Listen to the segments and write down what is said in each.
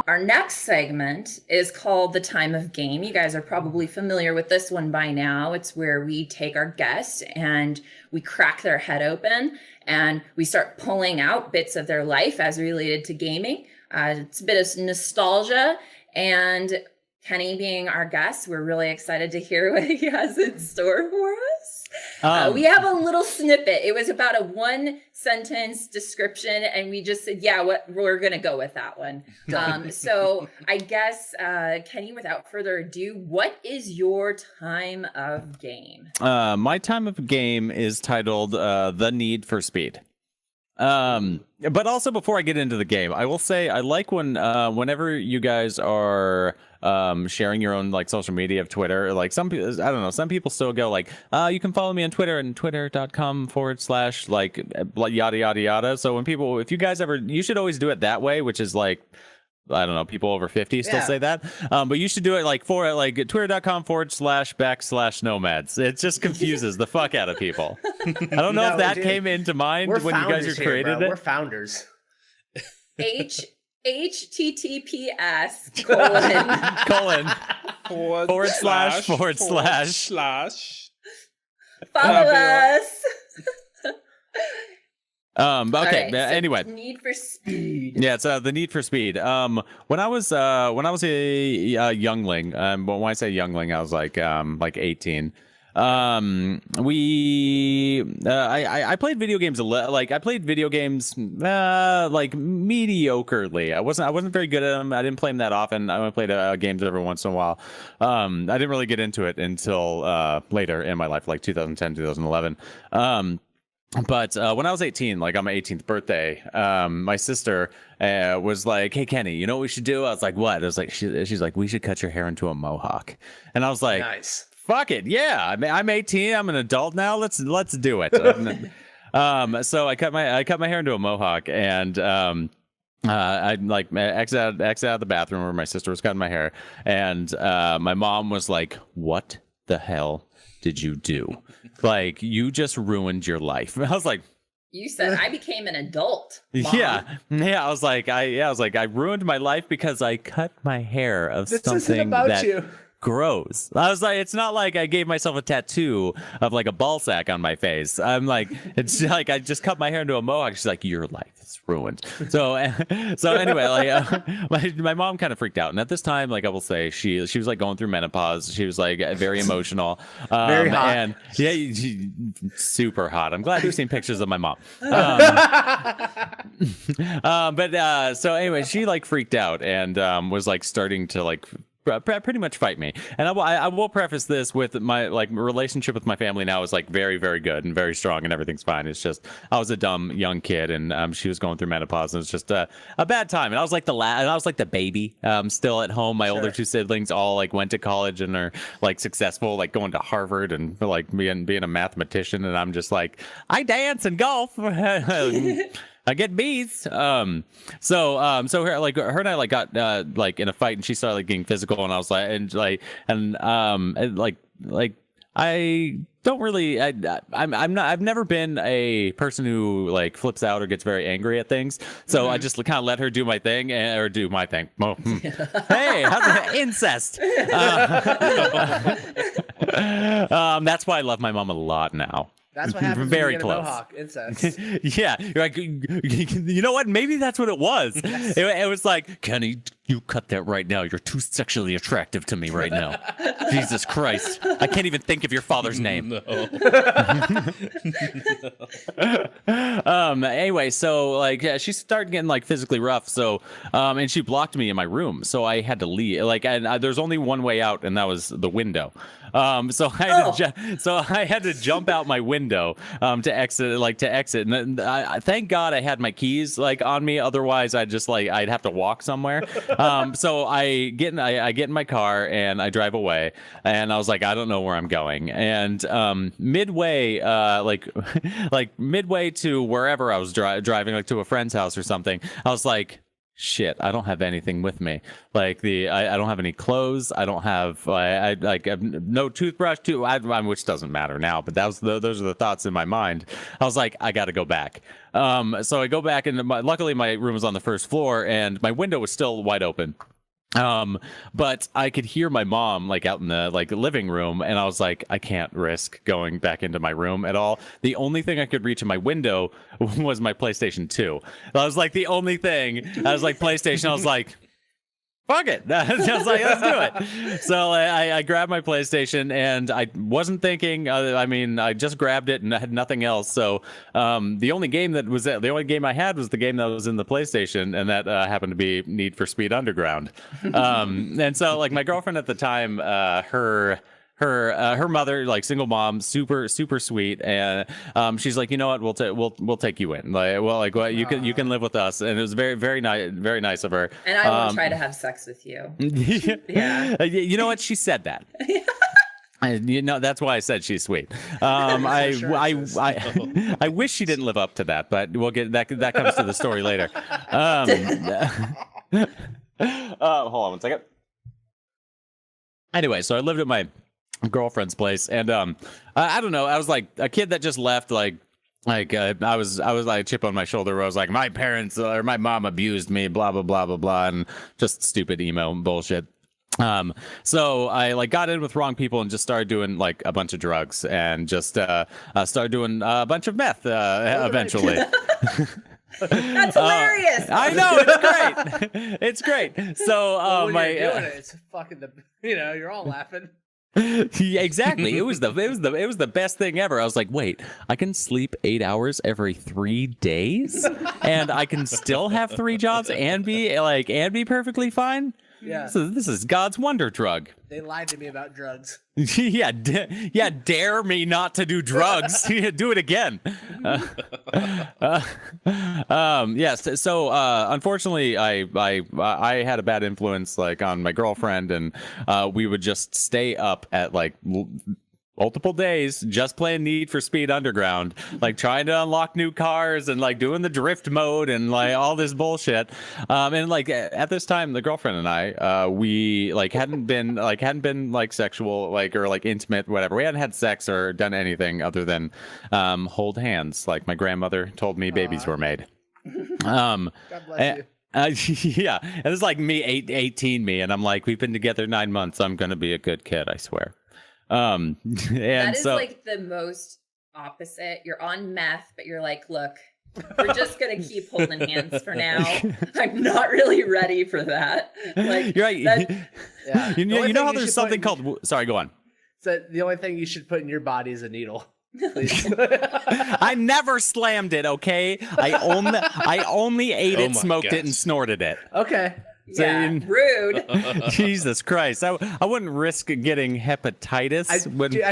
Our next segment is called The Time of Game. You guys are probably familiar with this one by now. It's where we take our guests and we crack their head open and we start pulling out bits of their life as related to gaming. It's a bit of nostalgia, and Kenny being our guest, we're really excited to hear what he has in store for us. We have a little snippet. It was about a 1-sentence description, and we just said, yeah, we're going to go with that one. So I guess, Kenny, without further ado, what is your time of game? My time of game is titled The Need for Speed. But also, before I get into the game, I will say I like whenever you guys are sharing your own like social media of Twitter. Like some people, I don't know, some people still go like, you can follow me on Twitter and twitter.com/ like yada yada yada. So if you guys ever, you should always do it that way, which is like, I don't know, people over 50 still say that. But you should do it like twitter.com / /nomads. It just confuses the fuck out of people. I don't know if that came into mind when you guys created it. We're founders. HTTPS : / follow us. Okay. Right, so anyway, Need for Speed. Yeah, it's the Need for Speed. When I was a youngling, but when I say youngling, I was like 18. I played video games I played video games like mediocrely. I wasn't very good at them. I didn't play them that often. I only played games every once in a while. I didn't really get into it until later in my life, like 2010, 2011. But when I was 18, like on my 18th birthday, my sister was like, "Hey, Kenny, you know what we should do?" I was like, "What?" I was like, she's like, "We should cut your hair into a mohawk." And I was like, "Nice, fuck it, yeah. I'm 18. I'm an adult now. Let's do it." So I cut my hair into a mohawk, and I like exit out of the bathroom where my sister was cutting my hair, and my mom was like, "What the hell did you do? Like, you just ruined your life." I was like, "You said I became an adult, Mom." Yeah. I was like, I ruined my life because I cut my hair of this something isn't about that you. grows. I was like, it's not like I gave myself a tattoo of like a ball sack on my face. I'm like, it's like I just cut my hair into a mohawk. She's like, "Your life is ruined." So anyway, like my mom kind of freaked out, and at this time, like I will say, she was like going through menopause. She was like very emotional, very hot, and yeah, super hot. I'm glad you've seen pictures of my mom. But so anyway, she like freaked out and was like starting to like pretty much fight me. And I will preface this with my like relationship with my family now is like very, very good and very strong, and everything's fine. It's just I was a dumb young kid, and she was going through menopause, and it was just a bad time. And I was like the baby still at home. My older two siblings all like went to college and are like successful, like going to Harvard and like being a mathematician, and I'm just like, I dance and golf. I get B's. So her and I like got like in a fight, and she started like getting physical, and I was like, I don't really, I've never been a person who like flips out or gets very angry at things. So I just kind of let her do my thing or do my thing. Oh, Hey, how's that? Incest. That's why I love my mom a lot now. That's what happens very when you close. get a mohawk. Incest. Yeah, you're like, you know what? Maybe that's what it was. Yes. It was like, "Kenny, you cut that right now. You're too sexually attractive to me right now." Jesus Christ, I can't even think of your father's name. No. Anyway, so like she started getting like physically rough. So and she blocked me in my room, so I had to leave. Like, and there's only one way out, and that was the window. So I had to jump out my window to exit. And then thank God I had my keys like on me. Otherwise, I'd have to walk somewhere. So I get in my car and I drive away. And I was like, I don't know where I'm going. And midway, like midway to wherever I was driving, like to a friend's house or something, I was like, shit, I don't have anything with me. Like I don't have any clothes. I don't have I have no toothbrush which doesn't matter now, but those are the thoughts in my mind. I was like, I got to go back. So I go back and luckily my room was on the first floor and my window was still wide open. But I could hear my mom like out in the living room, and I was like, I can't risk going back into my room at all. The only thing I could reach in my window was my PlayStation 2. I was like, the only thing. I was like, PlayStation. I was like, fuck it. I was like, let's do it. So I grabbed my PlayStation and I wasn't thinking. I just grabbed it and I had nothing else. So the only game I had was the game that was in the PlayStation, and that happened to be Need for Speed Underground. And so like my girlfriend at the time, her mother, like single mom, super sweet, and she's like, you know what, we'll take you in, you can live with us, and it was very nice of her. And I will try to have sex with you. Yeah. You know what, she said that. That's why I said she's sweet. I wish she didn't live up to that, but we'll get that comes to the story later. Hold on one second. Anyway, so I lived at my girlfriend's place, and I don't know, I was like a kid that just left, I was like a chip on my shoulder where I was like, my parents or my mom abused me, blah blah blah blah blah, and just stupid emo bullshit. So I like got in with wrong people and just started doing like a bunch of drugs, and just started doing a bunch of meth eventually. That's hilarious. I know, it's great. It's great. So when you're doing it, it's fucking you're all laughing. Yeah, exactly. It was the best thing ever. I was like, wait, I can sleep 8 hours every 3 days, and I can still have 3 jobs and be perfectly fine. Yeah. So this is God's wonder drug. They lied to me about drugs. Yeah, dare me not to do drugs. Do it again. Yes. So unfortunately, I had a bad influence on my girlfriend, and we would just stay up at multiple days just playing Need for Speed Underground, trying to unlock new cars and doing the drift mode and all this bullshit. And at this time, the girlfriend and I, we hadn't been sexual or intimate, whatever. We hadn't had sex or done anything other than hold hands. Like my grandmother told me babies were made. God bless you. Yeah, and it's me 18 me, and I'm like, we've been together 9 months. I'm gonna be a good kid, I swear. And that is so, the most opposite. You're on meth, but you're like, look, we're just gonna keep holding hands for now. I'm not really ready for that. You're right. Yeah. You know how there's something called. Sorry, go on. So the only thing you should put in your body is a needle. Please. I never slammed it. Okay, I only ate it, smoked it, and snorted it. Okay. Yeah, rude. Jesus Christ. I wouldn't risk getting hepatitis. I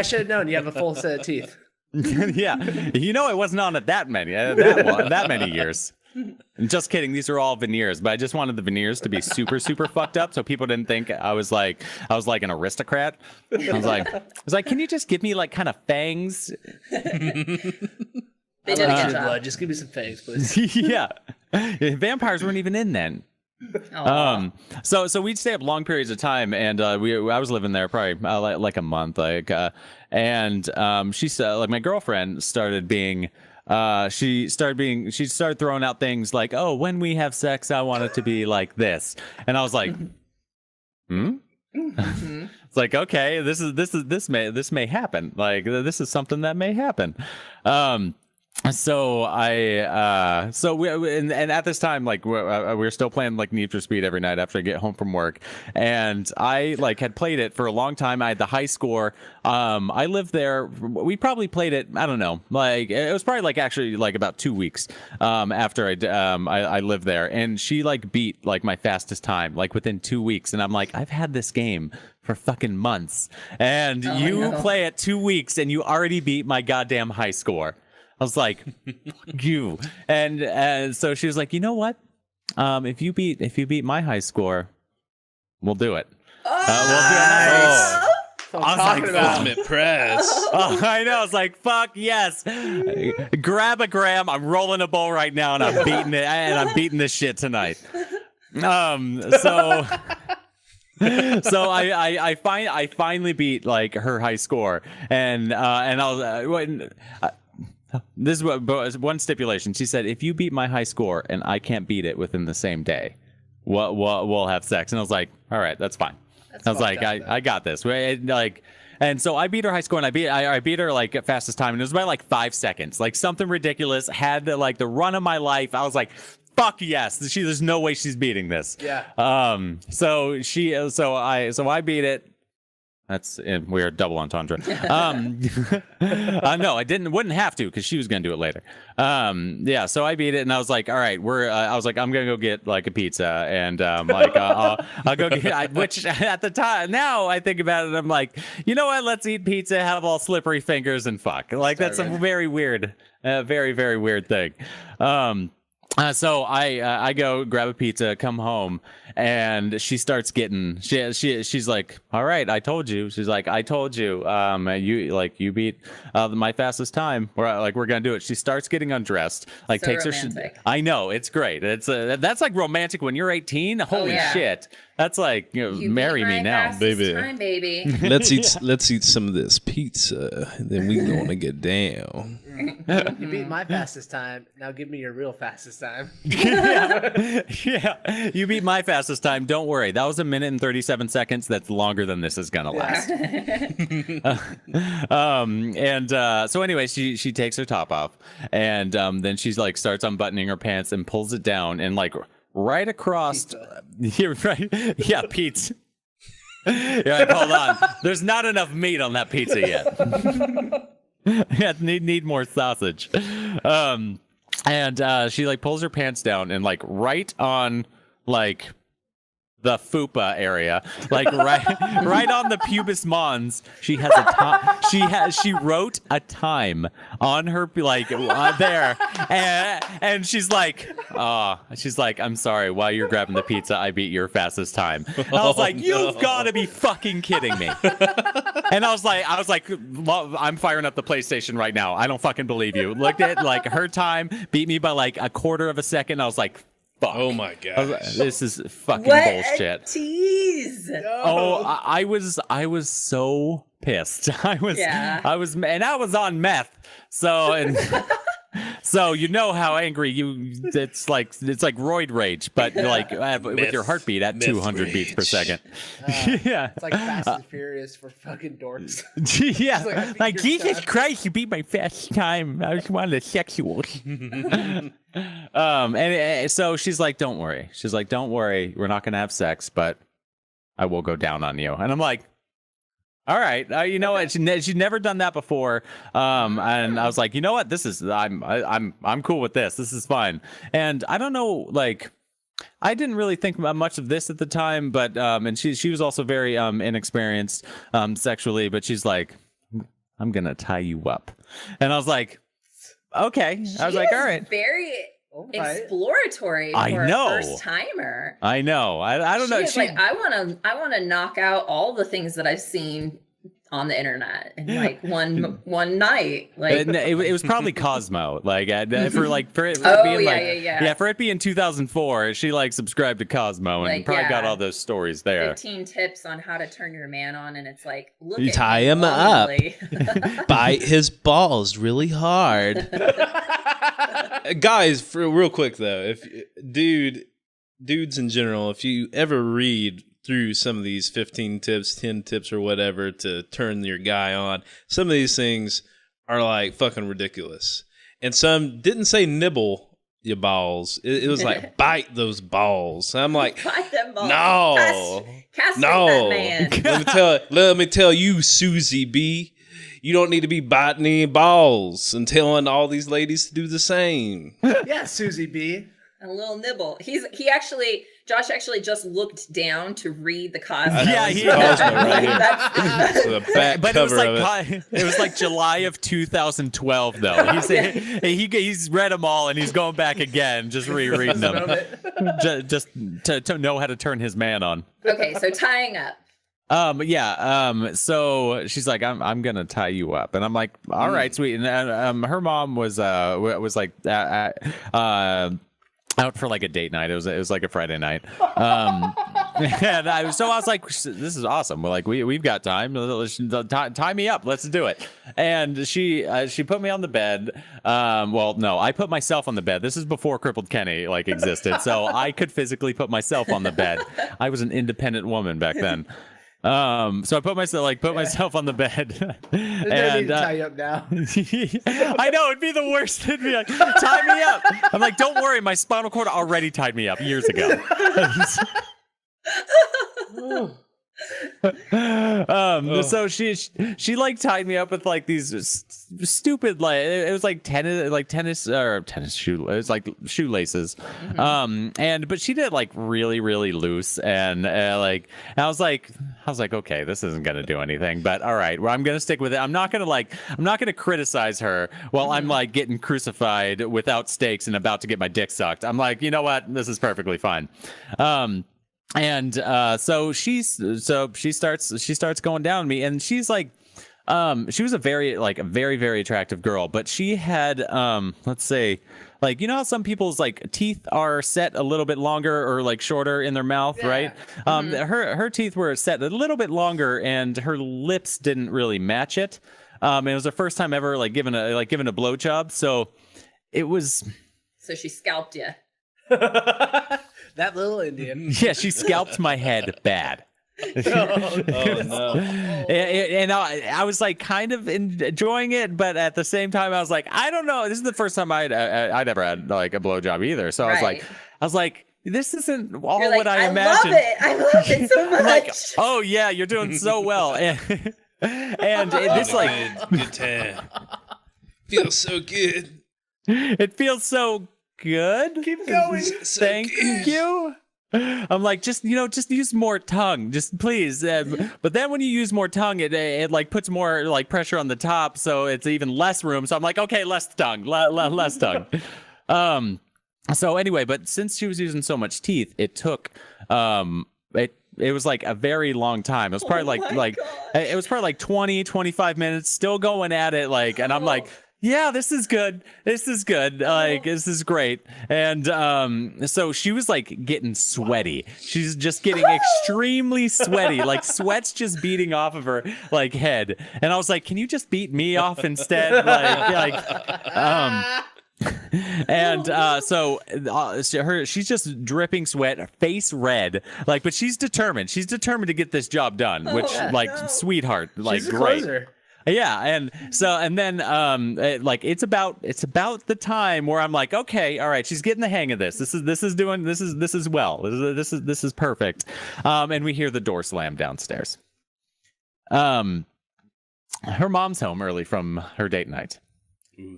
should have known you have a full set of teeth. Yeah. I wasn't on it that many years. Just kidding. These are all veneers, but I just wanted the veneers to be super fucked up so people didn't think I was like an aristocrat. I was like, can you just give me kind of fangs? They did a good job. Blood. Just give me some fangs, please. Yeah. Vampires weren't even in then. So we'd stay up long periods of time, and I was living there probably a month, and she said, my girlfriend started being she started throwing out things like, oh, when we have sex, I want it to be like this, and I was like, It's okay, this may happen, this is something that may happen. So we at this time we were still playing Need for Speed every night after I get home from work, and I had played it for a long time. I had the high score. I lived there. We probably played it, I don't know, it was probably actually about 2 weeks after I lived there, and she beat my fastest time within 2 weeks, and I'm like, I've had this game for fucking months, and play it 2 weeks and you already beat my goddamn high score. I was like, fuck you. And so she was like, you know what? If you beat my high score, we'll do it. Nice. I was talking about. Ultimate press. I know. I was like, fuck yes. Grab a gram. I'm rolling a bowl right now, and I'm beating it. And I'm beating this shit tonight. So I finally beat her high score, and I was this is one stipulation. She said, if you beat my high score and I can't beat it within the same day, we'll have sex. And I was like, all right, that's fine. I was like, I got this. And so I beat her high score, and I beat her like at fastest time, and it was by like 5 seconds, like something ridiculous. Had like the run of my life. I was like, fuck yes, there's no way she's beating this. Yeah. So I beat it. That's weird double entendre. No, wouldn't have to because she was gonna do it later. Yeah, so I beat it, and I was like, all right, I was like, I'm gonna go get like a pizza, and I'll go get. Which at the time, now I think about it, I'm like, you know what? Let's eat pizza, have all slippery fingers, and fuck. Like that's a very weird, very very weird thing. So I go grab a pizza, come home, and she starts getting she's like, all right, I told you. She's like, I told you. You beat my fastest time. We're gonna do it. She starts getting undressed, like so takes romantic. her. I know, it's great. It's that's like romantic when you're 18. Holy shit. That's like, marry me now, baby. Time, baby. Let's eat some of this pizza, and then we gonna get down. You beat my fastest time. Now give me your real fastest time. yeah. You beat my fastest time. Don't worry. That was 1 minute and 37 seconds. That's longer than this is gonna last. So anyway, she takes her top off, and then she's like starts unbuttoning her pants and pulls it down, and like right across. You're right. Yeah, pizza. Yeah, like, hold on. There's not enough meat on that pizza yet. Yeah, need more sausage. And she like pulls her pants down, and like right on like the fupa area, like right on the pubis mons. She has she wrote a time on her like there, and she's like, I'm sorry, while you're grabbing the pizza, I beat your fastest time. And I was like, you've got to be fucking kidding me. And I was like, well, I'm firing up the PlayStation right now. I don't fucking believe you. Looked at like her time, beat me by like a quarter of a second. I was like, fuck. Oh my god, this is fucking what bullshit. A tease. Oh, I was so pissed. I was, and I was on meth. So so you know how angry it's like roid rage, but like with your heartbeat at 200 rage. beats per second. Yeah, it's like Fast and Furious for fucking dorks. Yeah, like Jesus Christ, you beat my fast time. I just wanted a sexual. And so she's like, don't worry. She's like, don't worry. We're not gonna have sex, but I will go down on you. And I'm like, all right, you know what? She'd never done that before, and I was like, you know what? This is I'm cool with this. This is fine. And I don't know, like, I didn't really think much of this at the time, but and she was also very inexperienced sexually, but she's like, I'm gonna tie you up, and I was like, okay. I was like, all right, very exploratory for I know. a first timer. I know. I don't know. She's like, I want to knock out all the things that I've seen on the internet in like one night. Like it was probably Cosmo. Like for it being for it being 2004, she like subscribed to Cosmo and probably got all those stories there. 15 tips on how to turn your man on, and it's like, look, you at tie him up, lonely. bite his balls really hard. Guys, real quick though, if dudes in general, if you ever read through some of these 15 tips, 10 tips or whatever to turn your guy on, some of these things are like fucking ridiculous. And some didn't say nibble your balls. It was like bite those balls. I'm like, bite them balls. No. Castrate No. that man. let me tell you, Susie B. You don't need to be biting any balls and telling all these ladies to do the same. Yeah, Susie B. A little nibble. Josh actually just looked down to read the Cosmo. Yeah, Cosmo right here. So the back but cover it was like July of 2012 though. He's read them all and he's going back again, just rereading them, just to know how to turn his man on. Okay, so tying up. So she's like, I'm gonna tie you up, and I'm like, all right, sweet. And her mom was like, out for like a date night. It was like a Friday night. And I was like, this is awesome. We're like, we've got time. Tie me up. Let's do it. And she put me on the bed. Well, no, I put myself on the bed. This is before CrippledKenny like existed, so I could physically put myself on the bed. I was an independent woman back then. So I put myself on the bed. There's no need to tie you up now. I know, it'd be the worst. It'd be like, tie me up. I'm like, don't worry, my spinal cord already tied me up years ago. So she like tied me up with like these stupid, like it was like tennis shoe, it was like shoelaces. But she did like really, really loose, and I was like, okay, this isn't gonna do anything, but all right, well, I'm gonna stick with it. I'm not gonna criticize her while I'm like getting crucified without stakes and about to get my dick sucked. I'm like, you know what, this is perfectly fine. So she starts going down me, and she's like, she was a very, very attractive girl, but she had, let's say, like, you know how some people's like teeth are set a little bit longer or like shorter in their mouth, right? Her teeth were set a little bit longer, and her lips didn't really match it. It was her first time ever like giving a blowjob, so it was. So she scalped you. That little Indian. Yeah, she scalped my head bad. Oh no. And I was like kind of enjoying it, but at the same time I was like, I don't know, this is the first time I'd ever had like a blowjob either, so I was like this isn't all You're like, what I imagined. I love it so much. I'm like, oh yeah, you're doing so well. And this like good time. Feels so good. It feels so good. Keep going. So Thank good. you. I'm like, just use more tongue, just please. But then when you use more tongue, it like puts more like pressure on the top, so it's even less room. So I'm like, okay, less tongue, less tongue. So anyway, but since she was using so much teeth, it took it was like a very long time. It was probably it was probably like 20, 25 minutes, still going at it, like, and I'm like, yeah, this is good. This is good. Like, this is great. And so she was like getting sweaty. She's just getting extremely sweaty, like sweat's just beating off of her like head. And I was like, can you just beat me off instead? She's just dripping sweat, face red, like, but she's determined. She's determined to get this job done, which sweetheart, like, She's a great. closer. Yeah, and then it's about the time where I'm like, okay, all right, she's getting the hang of this. This is well. This is perfect. And we hear the door slam downstairs. Her mom's home early from her date night.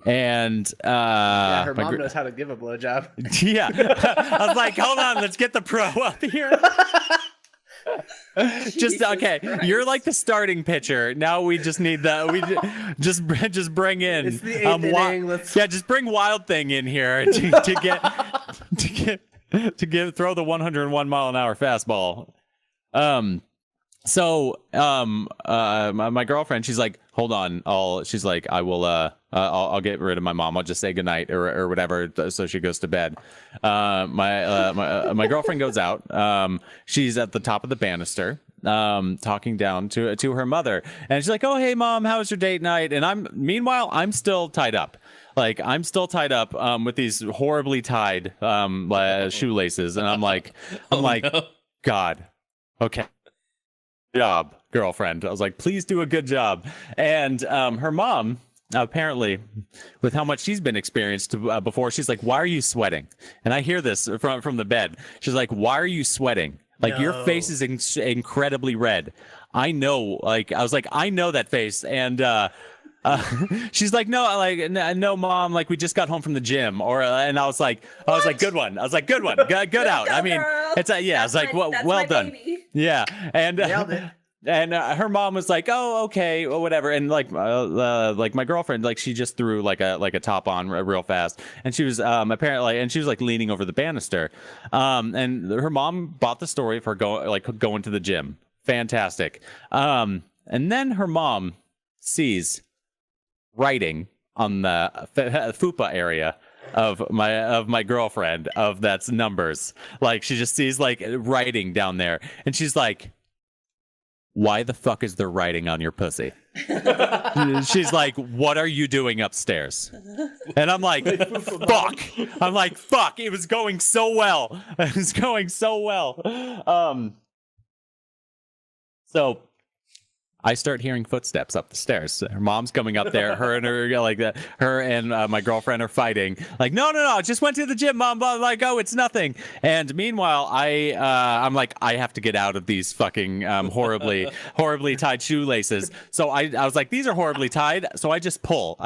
And her mom knows how to give a blowjob. Yeah. I was like, hold on, let's get the pro up here. Just okay. Christ. You're like the starting pitcher. Now we just need just bring in. It's the eighth inning. Just bring Wild Thing in here to throw the 101 mile an hour fastball. My girlfriend, she's like, hold on, I'll get rid of my mom. I'll just say goodnight or whatever. So she goes to bed. My girlfriend goes out. She's at the top of the banister, talking down to her mother. And she's like, oh, hey mom, how was your date night? And meanwhile, I'm still tied up. Like, I'm still tied up, with these horribly tied, shoelaces. And I'm like, no. God, okay. Job, girlfriend. I was like, please do a good job. And her mom, apparently, with how much she's been experienced before, she's like, why are you sweating? And I hear this from the bed. She's like, why are you sweating? Like, your face is incredibly red. I know, like, I was like, I know that face. And she's like, no, mom, like, we just got home from the gym. And I was like, good one. I was like, good one. Good out. I mean, it's I was like, well done. Baby. Yeah. And and her mom was like, oh, okay, or whatever. And like my girlfriend, like, she just threw like a top on real fast. And she was apparently, and she was like leaning over the banister. And her mom bought the story of her going to the gym. Fantastic. And then her mom sees writing on the fupa area of my girlfriend that's numbers. Like she just sees like writing down there, and she's like, "Why the fuck is there writing on your pussy?" She's like, "What are you doing upstairs?" And I'm like, "Fuck!" I'm like, "Fuck!" It was going so well. It was going so well. So I start hearing footsteps up the stairs. Her mom's coming up there. Her and my girlfriend are fighting. Like, no, I just went to the gym, Mom. Blah, like, oh, it's nothing. And meanwhile, I'm like, I have to get out of these fucking horribly tied shoelaces. So I was like, these are horribly tied. So I just pull,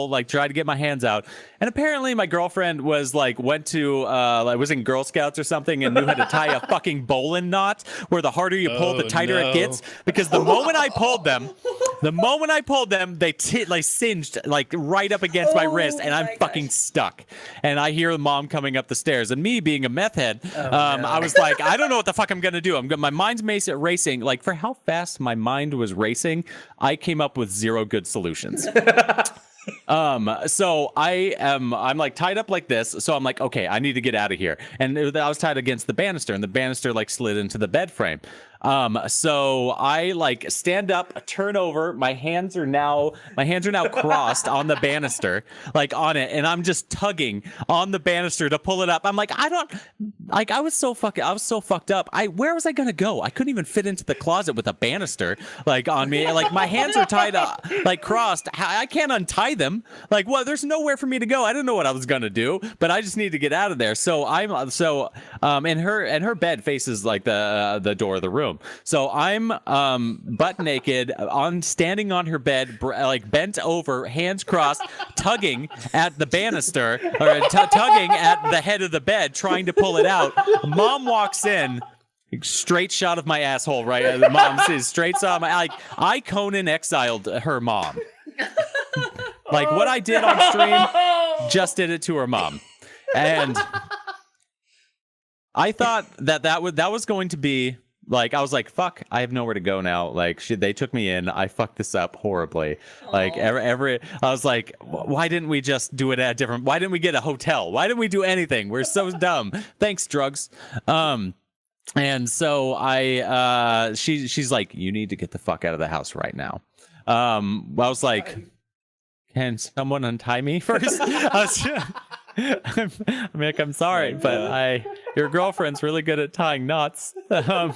like, try to get my hands out. And apparently, my girlfriend was like, was in Girl Scouts or something, and knew how to tie a fucking bowline knot, where the harder you pull, the tighter it gets. Because the moment I pulled them, they singed like right up against my wrist, and I'm fucking stuck. And I hear Mom coming up the stairs, and me being a meth head, I was like, I don't know what the fuck I'm gonna do. My mind's racing. Like, for how fast my mind was racing, I came up with zero good solutions. So I'm like tied up like this. So I'm like, okay, I need to get out of here. And I was tied against the banister, and the banister like slid into the bed frame. So I like stand up, turn over. My hands are now crossed on the banister, like on it, and I'm just tugging on the banister to pull it up. I'm like, I was so fucked up. Where was I gonna go? I couldn't even fit into the closet with a banister like on me. Like my hands are tied up, like crossed. I can't untie them. Like, well, there's nowhere for me to go. I didn't know what I was gonna do, but I just need to get out of there. So and her bed faces like the door of the room. So I'm butt naked, standing on her bed, like bent over, hands crossed, tugging at the banister, or tugging at the head of the bed, trying to pull it out. Mom walks in. Straight shot of my asshole, right? Mom says straight shot of my I Conan exiled her mom. Like what I did on stream, just did it to her mom. And I thought that was going to be like, I was like, fuck, I have nowhere to go now. Like, they took me in. I fucked this up horribly. Aww. Like, I was like, why didn't we just do it at a different, why didn't we get a hotel? Why didn't we do anything? We're so dumb. Thanks, drugs. And so she's like, you need to get the fuck out of the house right now. I was like, can someone untie me first? I'm sorry, but your girlfriend's really good at tying knots. I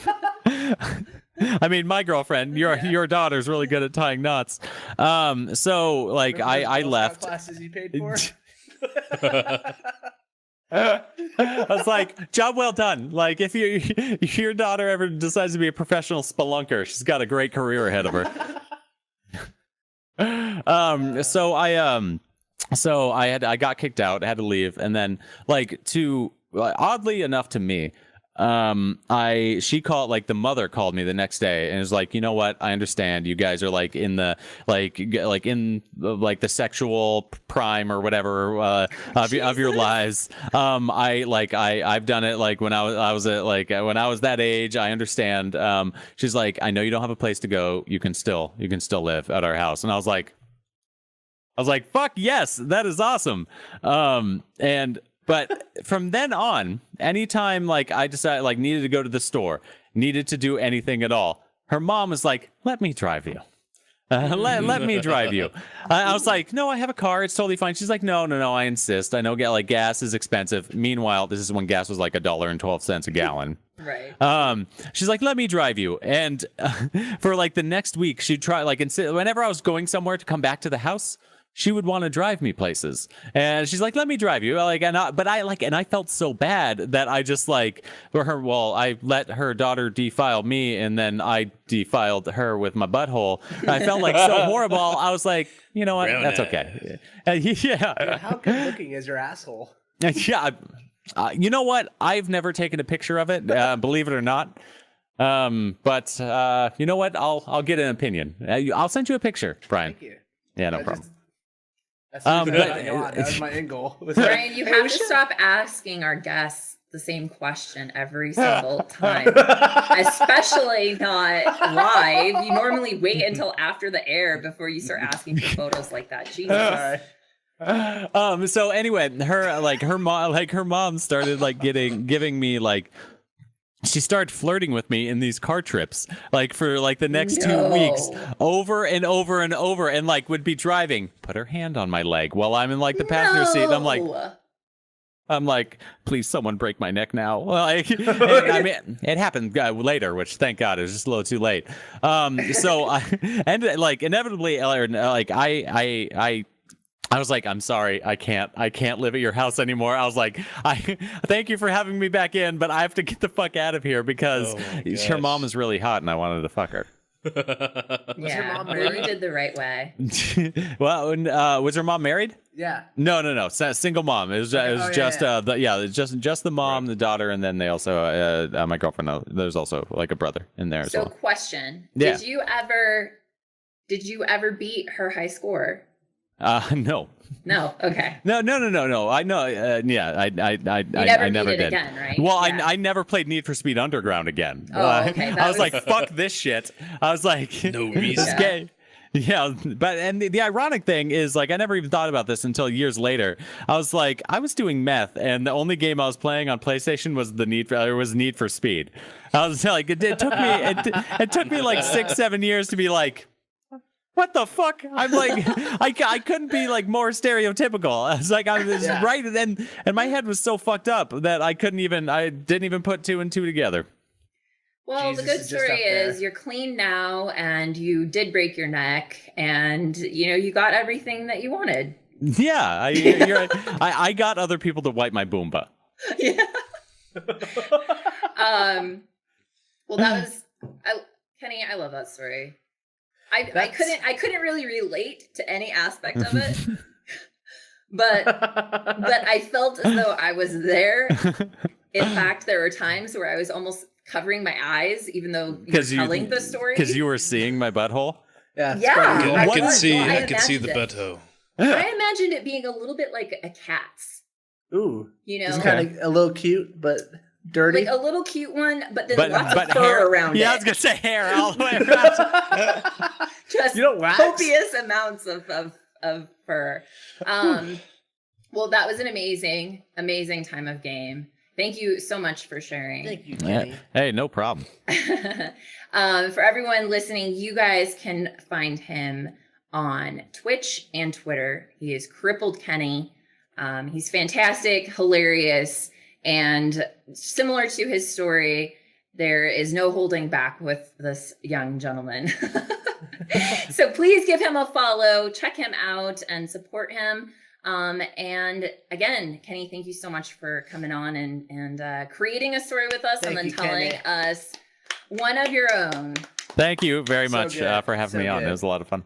mean, my girlfriend, your daughter's really good at tying knots. So like I left. Classes you paid for? I was like, job well done. Like, if your daughter ever decides to be a professional spelunker, she's got a great career ahead of her. So I got kicked out, had to leave, and then oddly enough to me, she called, like the mother called me the next day and was like, you know what, I understand you guys are like in the the sexual prime or whatever of your lives. I've done it like when I was that age. I understand. She's like, I know you don't have a place to go. You can still live at our house. And I was like, fuck yes, that is awesome. But from then on, anytime like I decided like needed to go to the store, needed to do anything at all, her mom was like, let me drive you. Let me drive you. I was like, no, I have a car. It's totally fine. She's like, no, I insist. I know gas is expensive. Meanwhile, this is when gas was like $1.12 a gallon. Right. She's like, let me drive you. And for like the next week, she'd try like whenever I was going somewhere to come back to the house, she would want to drive me places, and she's like, "Let me drive you." Like, and I felt so bad that I just like I let her daughter defile me, and then I defiled her with my butthole. I felt like so horrible. I was like, you know what? That's okay. Yeah. How good looking is your asshole? Yeah. You know what? I've never taken a picture of it, believe it or not. But you know what? I'll get an opinion. I'll send you a picture, Brian. Thank you. Yeah, no problem. That was my end goal. Brian, you have to stop asking our guests the same question every single time, especially not live. You normally wait until after the air before you start asking for photos like that. Jesus. All right. So anyway, her mom started like giving me like, she started flirting with me in these car trips, like for like the next 2 weeks, over and over and over, and like would be driving, put her hand on my leg while I'm in like the passenger seat. And I'm like, please, someone break my neck now. Like, I mean, it happened later, which thank God it was just a little too late. So I and like inevitably, like I was like, I'm sorry, I can't live at your house anymore. I was like, I thank you for having me back in, but I have to get the fuck out of here because her mom is really hot and I wanted to fuck her. Yeah, you did the right way. Well, was her mom married? Yeah. No. Single mom. It was just the mom, the daughter, and then they also my girlfriend. There's also like a brother in there as well. So, question: Yeah. Did you ever beat her high score? No. No. Okay. No. I know. I never did. Again, right? Well, yeah. I never played Need for Speed Underground again. Oh, okay. I was like, fuck this shit. I was like, no reason. This game. Yeah, but and the ironic thing is, like, I never even thought about this until years later. I was like, I was doing meth, and the only game I was playing on PlayStation was Need for Speed. I was like, it took me like 6-7 years to be like, what the fuck? I'm like, I couldn't be like more stereotypical. I was like, I was right, and my head was so fucked up that I didn't even put 2 and 2 together. Well, the good story is you're clean now, and you did break your neck, and you got everything that you wanted. Yeah, I got other people to wipe my Boomba. Yeah. Well, that was Kenny. I love that story. I couldn't really relate to any aspect of it, but I felt as though I was there. In fact, there were times where I was almost covering my eyes, even though you were telling the story. Because you were seeing my butthole? Yeah. I can see the butthole. I imagined it being a little bit like a cat's. Ooh. It's kind of a little cute, but dirty. Like a little cute one, but then lots of fur around it. Yeah, I was going to say hair all the way around. Just copious amounts of fur. Well, that was an amazing time of game. Thank you so much for sharing. Thank you, Kenny. Hey, no problem. For everyone listening, you guys can find him on Twitch and Twitter. He is CrippledKenny. He's fantastic, hilarious, and similar to his story, there is no holding back with this young gentleman. So please give him a follow, check him out, and support him. And again, Kenny, thank you so much for coming on and creating a story with us, and then telling us one of your own. Thank you very much for having me on. It was a lot of fun.